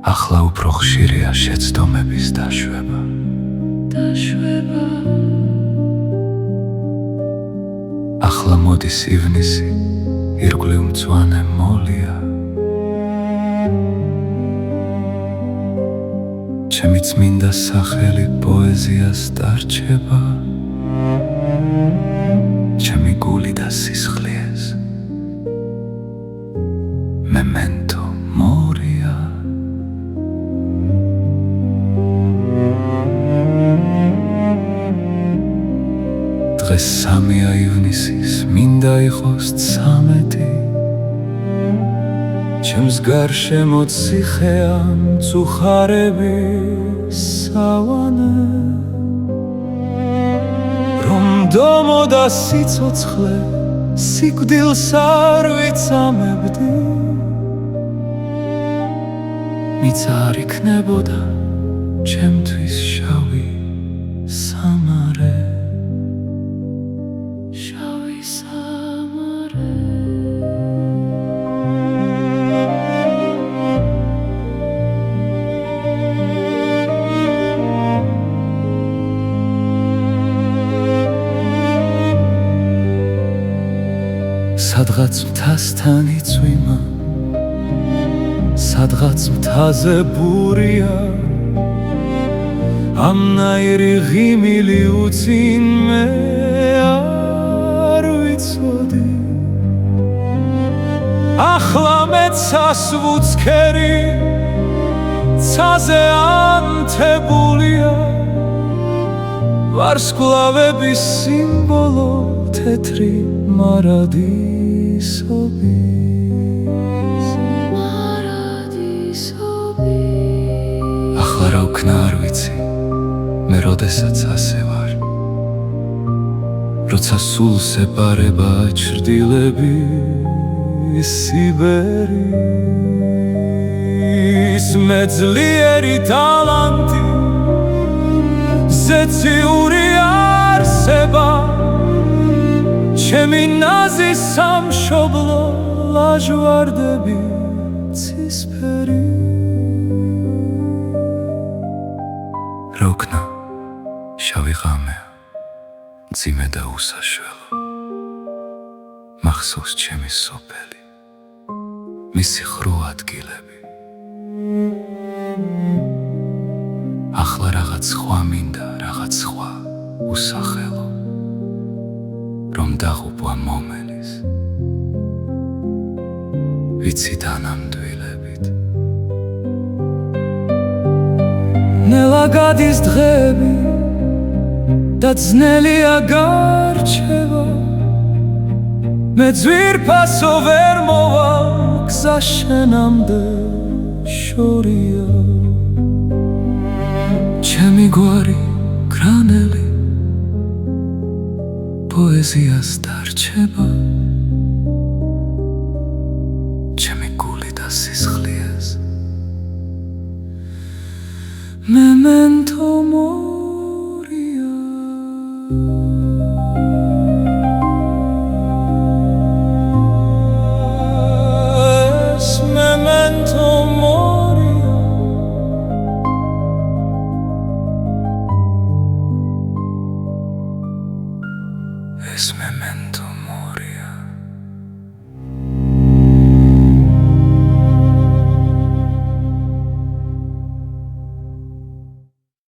ახლა უფრო ხშირია შეცდომების დაშვება. ახლა მოდის ივნისი, ირგვლივ მწვანე მოლია. ჩემი წმინდა სახელი პოეზიას დარჩება, ჩემი გული და სისხლიეს memento moria. დღეს 3 ივნისის მინდა იყოს 13. ჩემს გარშემო ციხეა მწუხარების სავანე, რომ დომოდა სიცოცხლე სიკვდილს არ ვიცამებდი, მიც არ იქნებოდა ჩემთვის შავი სამარე. სადღაც მთასთან იწვიმა, სადღაც მთაზე ბურია, ამნაირი ღიმილი უწინ მე არ ვიცოდი. ახლა მეცას ვუცქერი, ცაზე ანთებულია, ვარსკვლავების სიმბოლო თეთრი მარადისობი. ახლა რა ვქნა არ ვიცი, მე როდესაც ასე ვარ, როცა სულს ეპარება ჩრდილების სიბერის მე ძლიერი ტალანტი, ზეციური არსება, ჩემი ნაზი სამშობლო ლაჟვარდები ცისფერი. რა ვქნა შავი ღამეა, მძიმე და უსაშველო, მახსოვს ჩემი სოფელი, მისი ხრუ ადგილები. ახლა რაღაც სხვა მინდა, რაღაც სხვა უსახელო, რომ დაღუპვა მომელის ვიცით ანამდვილებით. ნელა გადის დღეები და ძნელია გარჩევა, მე ძვირფასო ვერ მოვალ, გზა შენამდე შორია. ჩემი გვარი გრანელი პოეზიას დარჩება, ჩემი გული და სისხლიეს memento moria. Es memento moria. Es memento moria.